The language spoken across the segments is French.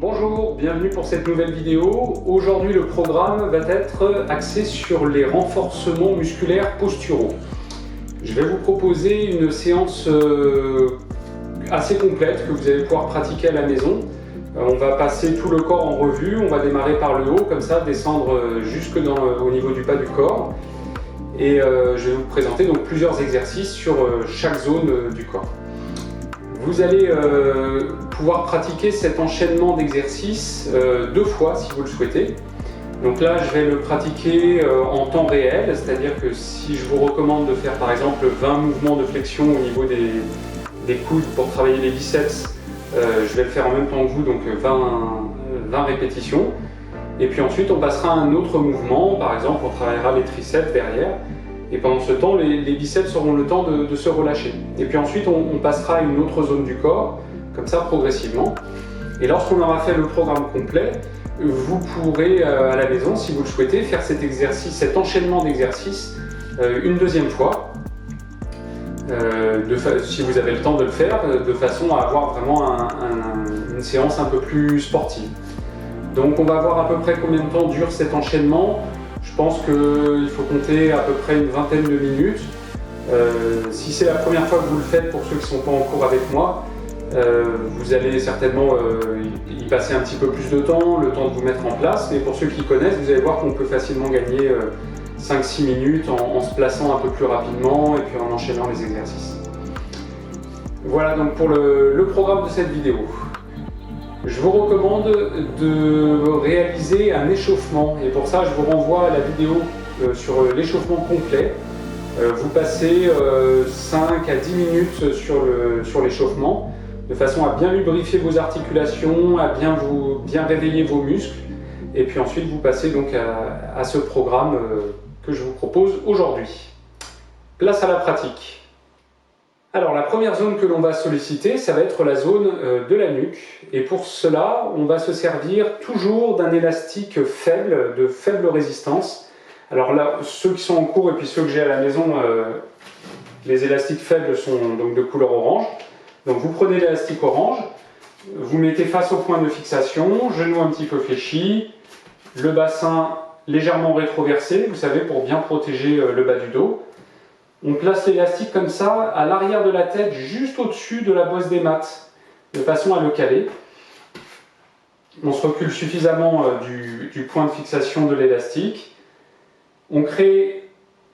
Bonjour, bienvenue pour cette nouvelle vidéo. Aujourd'hui, le programme va être axé sur les renforcements musculaires posturaux. Je vais vous proposer une séance assez complète que vous allez pouvoir pratiquer à la maison. On va passer tout le corps en revue, on va démarrer par le haut, comme ça, descendre jusque au niveau du bas du corps. Et je vais vous présenter donc plusieurs exercices sur chaque zone du corps. Vous allez pouvoir pratiquer cet enchaînement d'exercices 2 fois si vous le souhaitez. Donc là, je vais le pratiquer en temps réel, c'est-à-dire que si je vous recommande de faire par exemple 20 mouvements de flexion au niveau des coudes pour travailler les biceps, je vais le faire en même temps que vous, donc 20 répétitions. Et puis ensuite, on passera à un autre mouvement, par exemple, on travaillera les triceps derrière. Et pendant ce temps, les biceps auront le temps de se relâcher. Et puis ensuite, on passera à une autre zone du corps, comme ça, progressivement. Et lorsqu'on aura fait le programme complet, vous pourrez, à la maison, si vous le souhaitez, faire cet exercice, cet enchaînement d'exercices une deuxième fois, si vous avez le temps de le faire, de façon à avoir vraiment une séance un peu plus sportive. Donc on va voir à peu près combien de temps dure cet enchaînement. Je pense qu'il faut compter à peu près une vingtaine de minutes. Si c'est la première fois que vous le faites, pour ceux qui ne sont pas en cours avec moi, vous allez certainement y passer un petit peu plus de temps, le temps de vous mettre en place. Mais pour ceux qui connaissent, vous allez voir qu'on peut facilement gagner 5-6 minutes en se plaçant un peu plus rapidement et puis en enchaînant les exercices. Voilà donc pour le programme de cette vidéo. Je vous recommande de réaliser un échauffement et pour ça je vous renvoie à la vidéo sur l'échauffement complet. Vous passez 5 à 10 minutes sur l'échauffement de façon à bien lubrifier vos articulations, à bien réveiller vos muscles et puis ensuite vous passez donc à ce programme que je vous propose aujourd'hui. Place à la pratique. Alors la première zone que l'on va solliciter, ça va être la zone de la nuque. Et pour cela, on va se servir toujours d'un élastique faible, de faible résistance. Alors là, ceux qui sont en cours et puis ceux que j'ai à la maison, les élastiques faibles sont donc de couleur orange. Donc vous prenez l'élastique orange, vous mettez face au point de fixation, genou un petit peu fléchi, le bassin légèrement rétroversé, vous savez, pour bien protéger le bas du dos. On place l'élastique comme ça, à l'arrière de la tête, juste au-dessus de la bosse des mates, de façon à le caler. On se recule suffisamment du point de fixation de l'élastique. On crée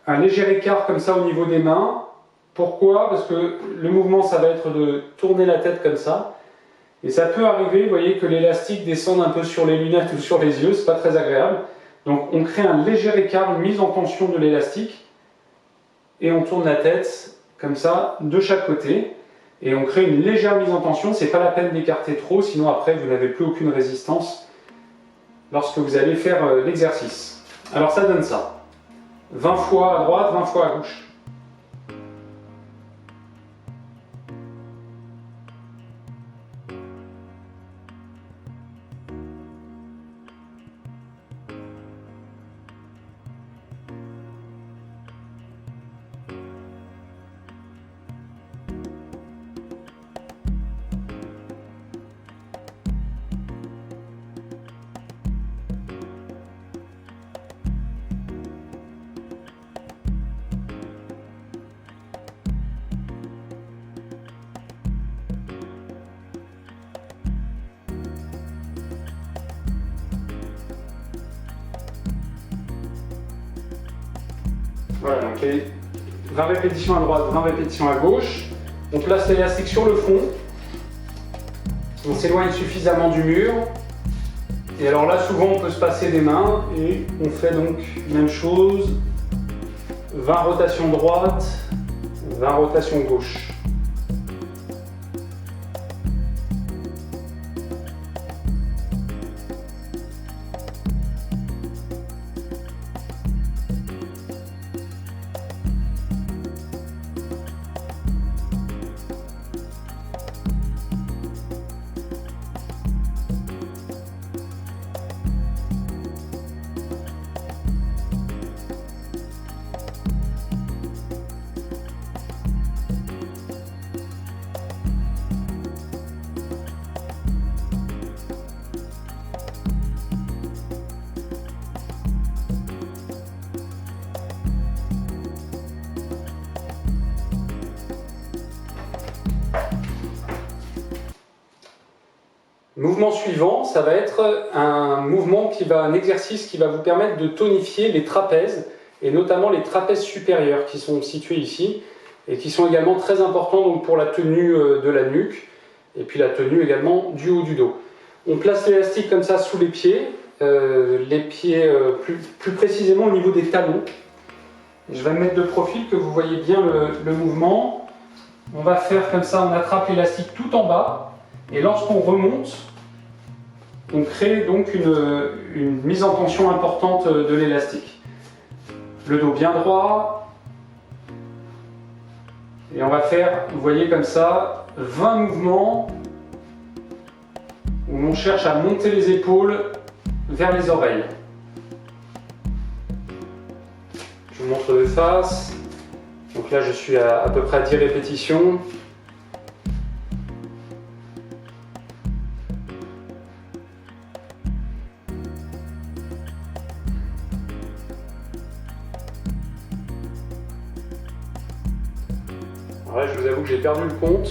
un léger écart comme ça au niveau des mains. Pourquoi? Parce que le mouvement, ça va être de tourner la tête comme ça. Et ça peut arriver, vous voyez, que l'élastique descende un peu sur les lunettes ou sur les yeux, c'est pas très agréable. Donc on crée un léger écart, une mise en tension de l'élastique. Et on tourne la tête comme ça de chaque côté et on crée une légère mise en tension. C'est pas la peine d'écarter trop, sinon après vous n'avez plus aucune résistance lorsque vous allez faire l'exercice. Alors ça donne ça, 20 fois à droite, 20 fois à gauche. Voilà, donc les 20 répétitions à droite, 20 répétitions à gauche. On place l'élastique sur le fond. On s'éloigne suffisamment du mur. Et alors là, souvent, on peut se passer des mains. Et on fait donc même chose. 20 rotations droite, 20 rotations gauche. Mouvement suivant, ça va être un exercice qui va vous permettre de tonifier les trapèzes, et notamment les trapèzes supérieurs qui sont situés ici, et qui sont également très importants donc, pour la tenue de la nuque, et puis la tenue également du haut du dos. On place l'élastique comme ça sous les pieds plus précisément au niveau des talons. Je vais me mettre de profil que vous voyez bien le mouvement. On va faire comme ça, on attrape l'élastique tout en bas, et lorsqu'on remonte, on crée donc une mise en tension importante de l'élastique. Le dos bien droit, et on va faire, vous voyez comme ça, 20 mouvements où on cherche à monter les épaules vers les oreilles. Je vous montre de face. Donc là, je suis à peu près à 10 répétitions. Alors là, je vous avoue que j'ai perdu le compte.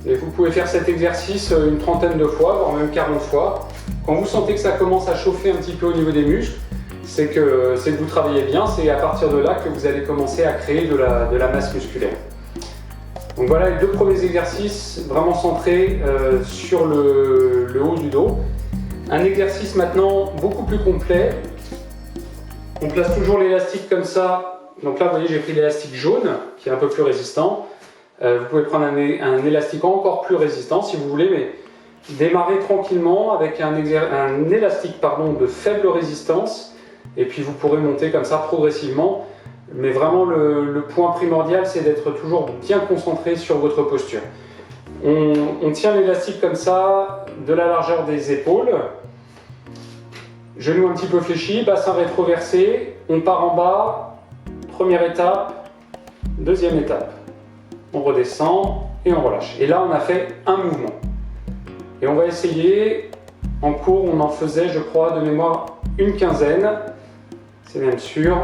Et vous pouvez faire cet exercice une trentaine de fois, voire même 40 fois. Quand vous sentez que ça commence à chauffer un petit peu au niveau des muscles, c'est que vous travaillez bien, c'est à partir de là que vous allez commencer à créer de la masse musculaire. Donc voilà les deux premiers exercices vraiment centrés sur le haut du dos. Un exercice maintenant beaucoup plus complet. On place toujours l'élastique comme ça. Donc là, vous voyez, j'ai pris l'élastique jaune qui est un peu plus résistant. Vous pouvez prendre un élastique encore plus résistant si vous voulez, mais démarrer tranquillement avec un élastique de faible résistance. Et puis vous pourrez monter comme ça progressivement. Mais vraiment le point primordial, c'est d'être toujours bien concentré sur votre posture. On tient l'élastique comme ça, de la largeur des épaules. Genoux un petit peu fléchis, bassin rétroversé. On part en bas. Première étape, deuxième étape. On redescend et on relâche. Et là, on a fait un mouvement. Et on va essayer, en cours, on en faisait, je crois, de mémoire, une quinzaine. C'est même sûr.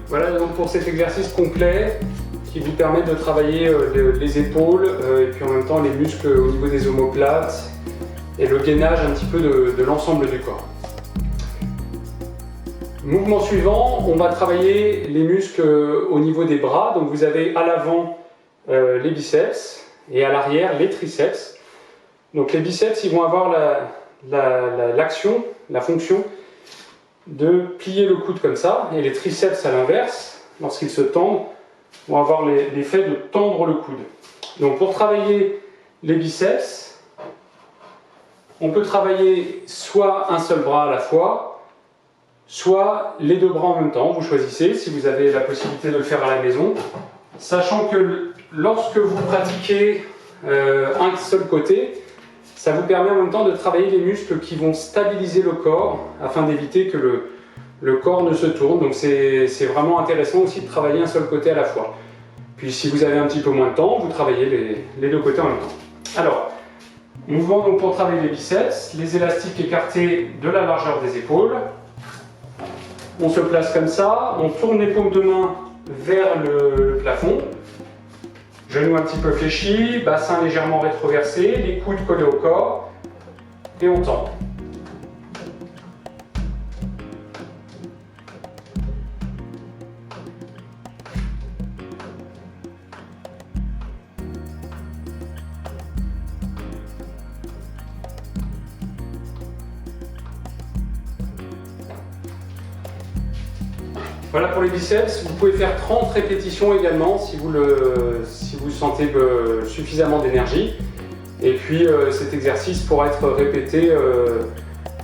Voilà donc pour cet exercice complet qui vous permet de travailler les épaules et puis en même temps les muscles au niveau des omoplates et le gainage un petit peu de l'ensemble du corps. Mouvement suivant, on va travailler les muscles au niveau des bras. Donc vous avez à l'avant les biceps et à l'arrière les triceps. Donc les biceps, ils vont avoir la fonction de plier le coude comme ça, et les triceps à l'inverse, lorsqu'ils se tendent, vont avoir l'effet de tendre le coude. Donc pour travailler les biceps, on peut travailler soit un seul bras à la fois, soit les deux bras en même temps, vous choisissez si vous avez la possibilité de le faire à la maison, sachant que lorsque vous pratiquez un seul côté, ça vous permet en même temps de travailler les muscles qui vont stabiliser le corps afin d'éviter que le corps ne se tourne. Donc c'est vraiment intéressant aussi de travailler un seul côté à la fois. Puis si vous avez un petit peu moins de temps, vous travaillez les deux côtés en même temps. Alors, mouvement donc pour travailler les biceps, les élastiques écartés de la largeur des épaules. On se place comme ça, on tourne les paumes de main vers le plafond. Genoux un petit peu fléchis, bassin légèrement rétroversé, les coudes collés au corps, et on tend. Voilà pour les biceps, vous pouvez faire 30 répétitions également si vous sentez suffisamment d'énergie. Et puis cet exercice pourra être répété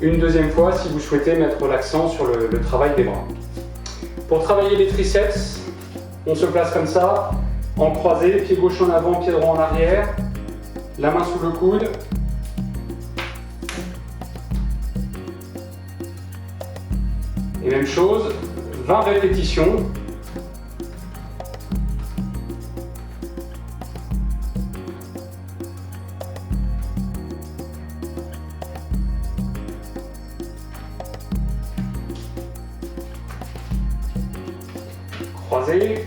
une deuxième fois si vous souhaitez mettre l'accent sur le travail des bras. Pour travailler les triceps, on se place comme ça, en croisé, pied gauche en avant, pied droit en arrière, la main sous le coude. Et même chose, 20 répétitions. Croisé.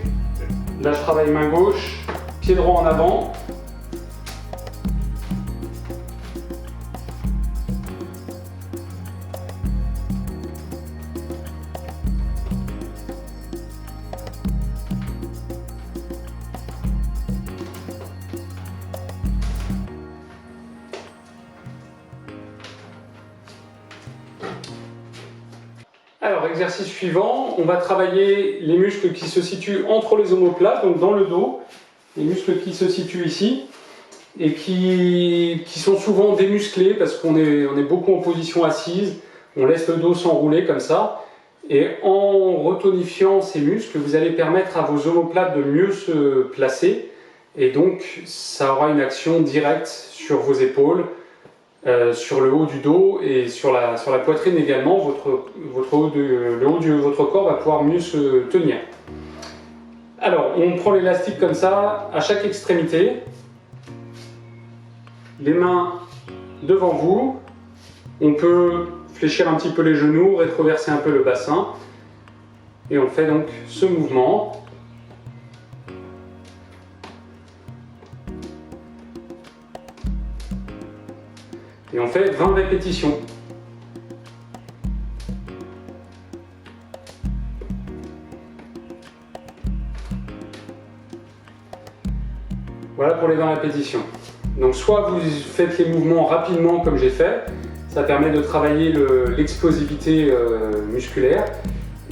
Là je travaille main gauche, pied droit en avant. Alors, exercice suivant, on va travailler les muscles qui se situent entre les omoplates, donc dans le dos, les muscles qui se situent ici, et qui sont souvent démusclés parce qu'on est beaucoup en position assise, on laisse le dos s'enrouler comme ça, et en retonifiant ces muscles, vous allez permettre à vos omoplates de mieux se placer, et donc ça aura une action directe sur vos épaules, sur le haut du dos et sur la poitrine également. Le haut de votre corps va pouvoir mieux se tenir. Alors, on prend l'élastique comme ça à chaque extrémité, les mains devant vous, on peut fléchir un petit peu les genoux, rétroverser un peu le bassin, et on fait donc ce mouvement. Et on fait 20 répétitions. Voilà pour les 20 répétitions. Donc soit vous faites les mouvements rapidement comme j'ai fait, ça permet de travailler l'explosivité musculaire,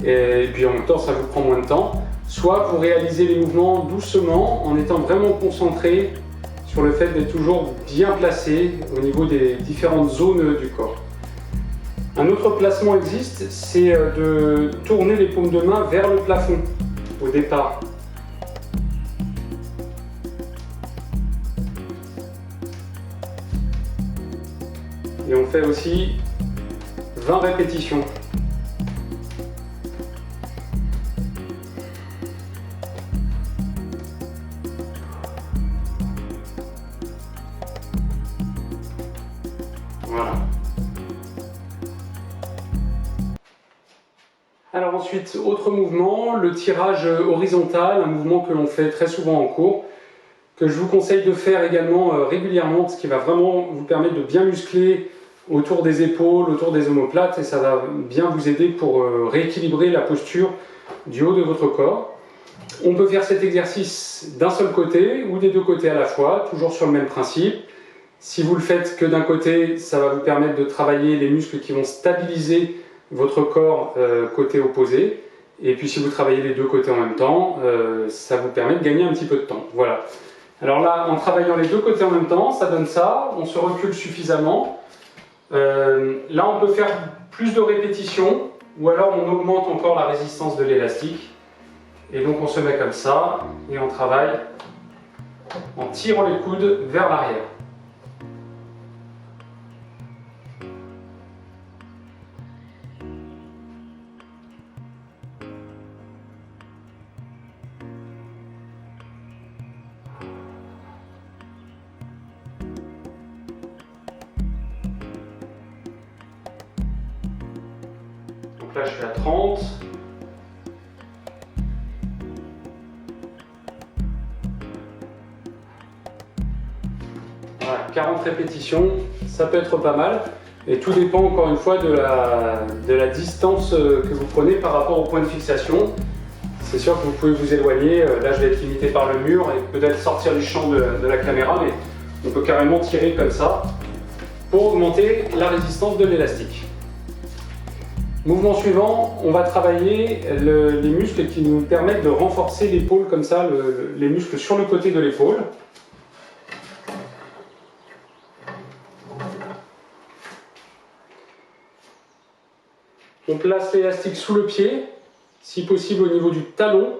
et puis en même temps ça vous prend moins de temps. Soit vous réalisez les mouvements doucement en étant vraiment concentré sur le fait d'être toujours bien placé au niveau des différentes zones du corps. Un autre placement existe, c'est de tourner les paumes de main vers le plafond au départ. Et on fait aussi 20 répétitions. Voilà. Alors ensuite, autre mouvement, le tirage horizontal, un mouvement que l'on fait très souvent en cours, que je vous conseille de faire également régulièrement, ce qui va vraiment vous permettre de bien muscler autour des épaules, autour des omoplates, et ça va bien vous aider pour rééquilibrer la posture du haut de votre corps. On peut faire cet exercice d'un seul côté ou des deux côtés à la fois, toujours sur le même principe. Si vous le faites que d'un côté, ça va vous permettre de travailler les muscles qui vont stabiliser votre corps côté opposé. Et puis si vous travaillez les deux côtés en même temps, ça vous permet de gagner un petit peu de temps. Voilà. Alors là, en travaillant les deux côtés en même temps, ça donne ça. On se recule suffisamment. Là, on peut faire plus de répétitions, ou alors on augmente encore la résistance de l'élastique. Et donc on se met comme ça, et on travaille en tirant les coudes vers l'arrière. Donc là je suis à 30. Voilà, 40 répétitions, ça peut être pas mal. Et tout dépend encore une fois de la distance que vous prenez par rapport au point de fixation. C'est sûr que vous pouvez vous éloigner, là je vais être limité par le mur et peut-être sortir du champ de la caméra, mais on peut carrément tirer comme ça pour augmenter la résistance de l'élastique. Mouvement suivant, on va travailler les muscles qui nous permettent de renforcer l'épaule comme ça, les muscles sur le côté de l'épaule. On place l'élastique sous le pied, si possible au niveau du talon.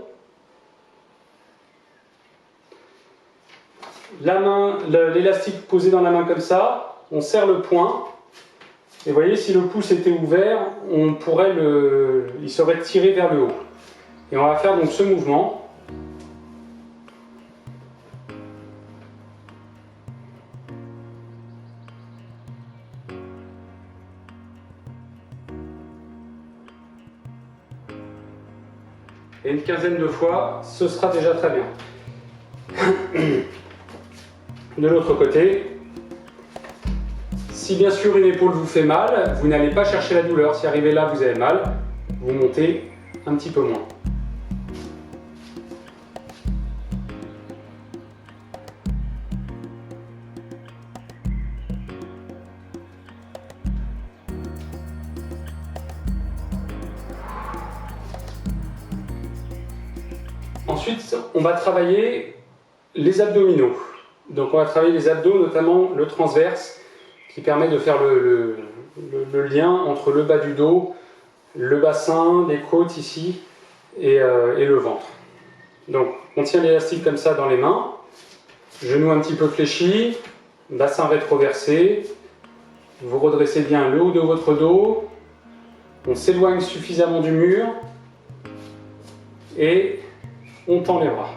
La main, l'élastique posé dans la main comme ça, on serre le poing. Et vous voyez, si le pouce était ouvert, il serait tiré vers le haut. Et on va faire donc ce mouvement. Et une quinzaine de fois, ce sera déjà très bien. De l'autre côté, si bien sûr une épaule vous fait mal, vous n'allez pas chercher la douleur. Si arrivé là vous avez mal, vous montez un petit peu moins. Ensuite, on va travailler les abdominaux. Donc on va travailler les abdos, notamment le transverse, qui permet de faire le lien entre le bas du dos, le bassin, les côtes ici, et le ventre. Donc on tient l'élastique comme ça dans les mains, genoux un petit peu fléchis, bassin rétroversé, vous redressez bien le haut de votre dos, on s'éloigne suffisamment du mur, et on tend les bras.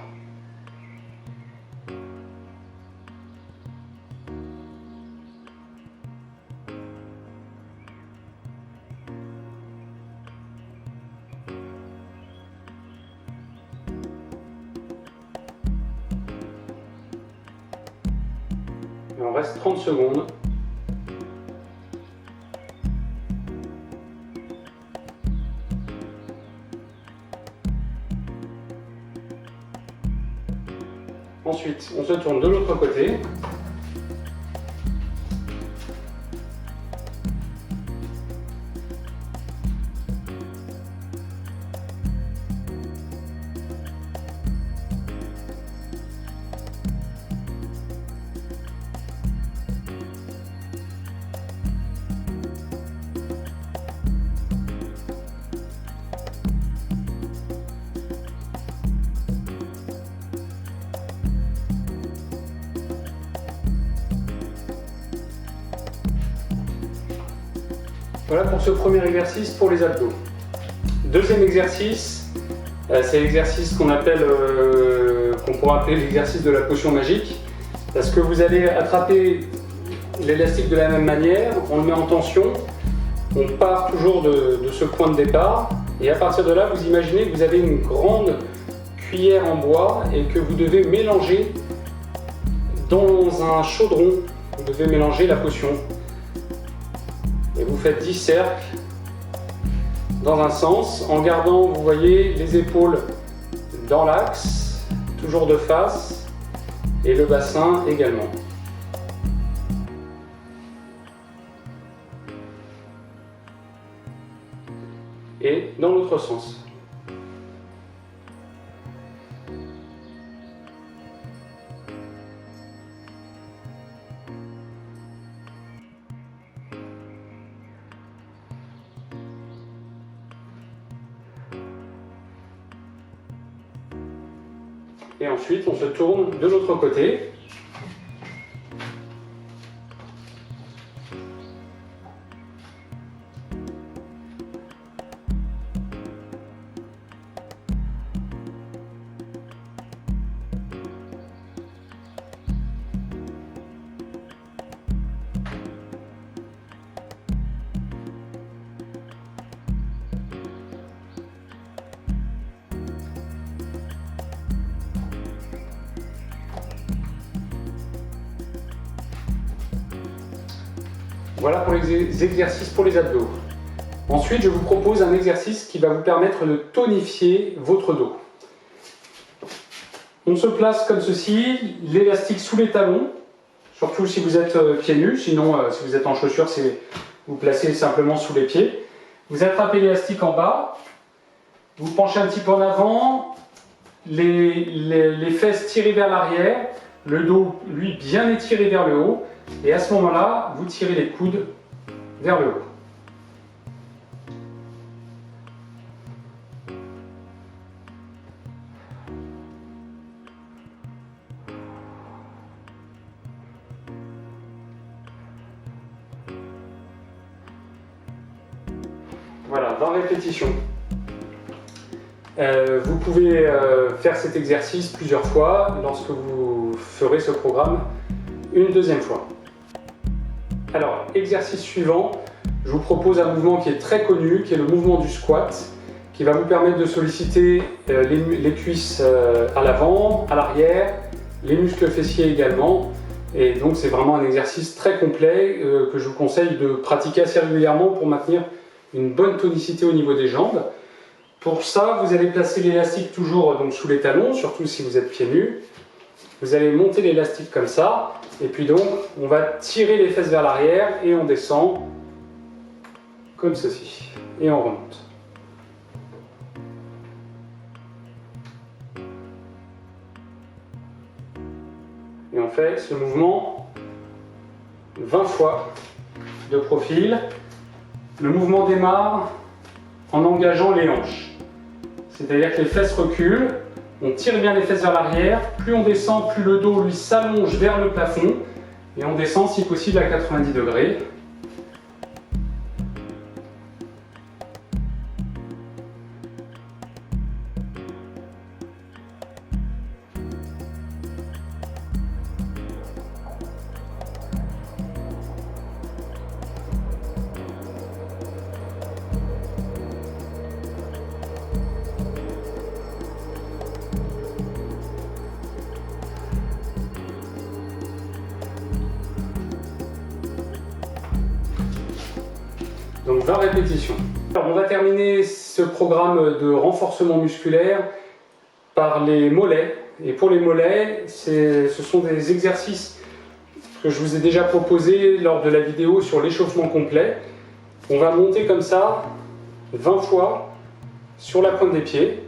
Et on reste 30 secondes. Ensuite, on se tourne de l'autre côté. Voilà pour ce premier exercice pour les abdos. Deuxième exercice, c'est l'exercice qu'on pourrait appeler l'exercice de la potion magique, parce que vous allez attraper l'élastique de la même manière, on le met en tension, on part toujours de ce point de départ, et à partir de là, vous imaginez que vous avez une grande cuillère en bois et que vous devez mélanger dans un chaudron, vous devez mélanger la potion. Et vous faites 10 cercles dans un sens, en gardant, vous voyez, les épaules dans l'axe, toujours de face, et le bassin également. Et dans l'autre sens. Et ensuite, on se tourne de l'autre côté. Voilà pour les exercices pour les abdos. Ensuite, je vous propose un exercice qui va vous permettre de tonifier votre dos. On se place comme ceci, l'élastique sous les talons, surtout si vous êtes pieds nus, sinon si vous êtes en chaussures, vous placez simplement sous les pieds. Vous attrapez l'élastique en bas, vous penchez un petit peu en avant, les fesses tirées vers l'arrière, le dos, lui, bien étiré vers le haut. Et à ce moment-là, vous tirez les coudes vers le haut. Voilà, 20 répétitions. Vous pouvez faire cet exercice plusieurs fois lorsque vous ferez ce programme une deuxième fois. Alors, exercice suivant, je vous propose un mouvement qui est très connu, qui est le mouvement du squat, qui va vous permettre de solliciter les cuisses à l'avant, à l'arrière, les muscles fessiers également. Et donc c'est vraiment un exercice très complet que je vous conseille de pratiquer assez régulièrement pour maintenir une bonne tonicité au niveau des jambes. Pour ça, vous allez placer l'élastique toujours donc, sous les talons, surtout si vous êtes pieds nus. Vous allez monter l'élastique comme ça, et puis donc on va tirer les fesses vers l'arrière et on descend comme ceci, et on remonte. Et on fait ce mouvement 20 fois de profil. Le mouvement démarre en engageant les hanches. C'est-à-dire que les fesses reculent, on tire bien les fesses vers l'arrière, plus on descend, plus le dos lui s'allonge vers le plafond, et on descend si possible à 90 degrés. Donc 20 répétitions. Alors, on va terminer ce programme de renforcement musculaire par les mollets. Et pour les mollets, ce sont des exercices que je vous ai déjà proposés lors de la vidéo sur l'échauffement complet. On va monter comme ça 20 fois sur la pointe des pieds.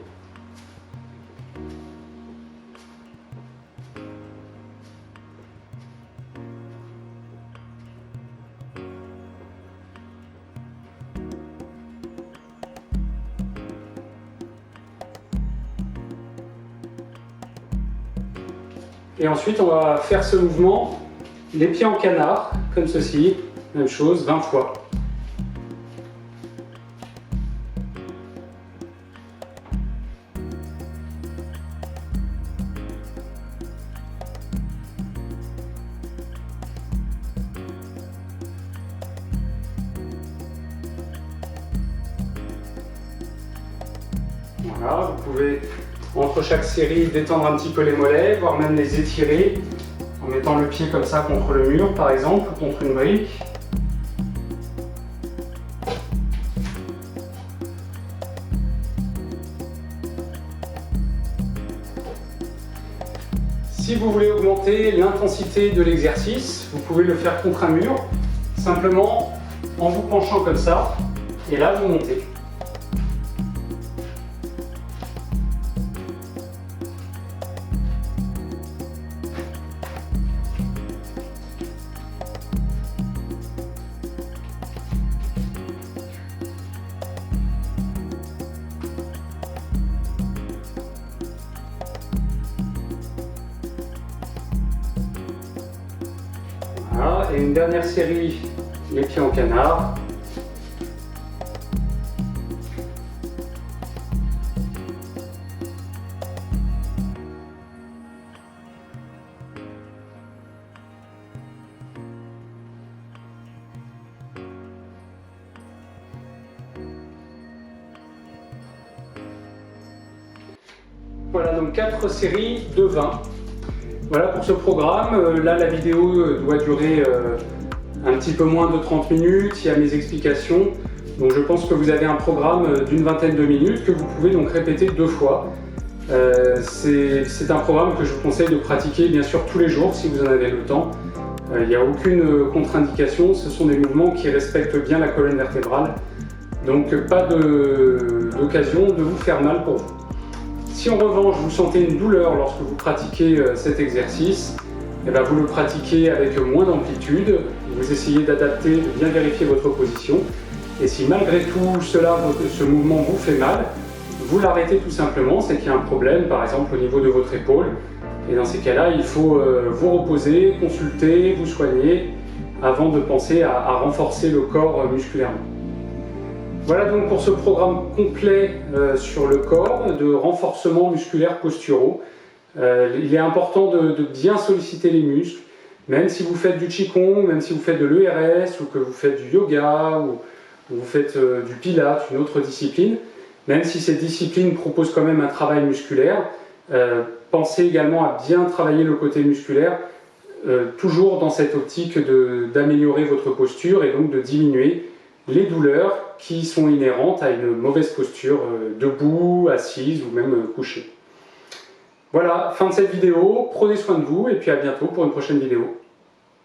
Et ensuite, on va faire ce mouvement, les pieds en canard, comme ceci, même chose, 20 fois. Voilà, vous pouvez entre chaque série détendre un petit peu les mollets, voire même les étirer en mettant le pied comme ça contre le mur par exemple, ou contre une brique. Si vous voulez augmenter l'intensité de l'exercice, vous pouvez le faire contre un mur, simplement en vous penchant comme ça, et là vous montez. Voilà, et une dernière série, les pieds en canard. Voilà donc 4 séries de 20. Voilà pour ce programme. Là, la vidéo doit durer un petit peu moins de 30 minutes. Il y a mes explications. Donc je pense que vous avez un programme d'une vingtaine de minutes que vous pouvez donc répéter 2 fois. C'est un programme que je vous conseille de pratiquer bien sûr tous les jours si vous en avez le temps. Il n'y a aucune contre-indication. Ce sont des mouvements qui respectent bien la colonne vertébrale. Donc pas d'occasion de vous faire mal pour vous. Si en revanche vous sentez une douleur lorsque vous pratiquez cet exercice, eh bien, vous le pratiquez avec moins d'amplitude, vous essayez d'adapter, de bien vérifier votre position. Et si malgré tout cela, ce mouvement vous fait mal, vous l'arrêtez tout simplement, c'est qu'il y a un problème, par exemple au niveau de votre épaule. Et dans ces cas-là, il faut vous reposer, consulter, vous soigner, avant de penser à renforcer le corps musculairement. Voilà donc pour ce programme complet sur le corps de renforcement musculaire posturaux. Il est important de bien solliciter les muscles, même si vous faites du Qigong, même si vous faites de l'ERS ou que vous faites du yoga ou vous faites du Pilates, une autre discipline. Même si ces disciplines proposent quand même un travail musculaire, pensez également à bien travailler le côté musculaire, toujours dans cette optique d'améliorer votre posture et donc de diminuer les douleurs qui sont inhérentes à une mauvaise posture, debout, assise ou même couchée. Voilà, fin de cette vidéo, prenez soin de vous et puis à bientôt pour une prochaine vidéo.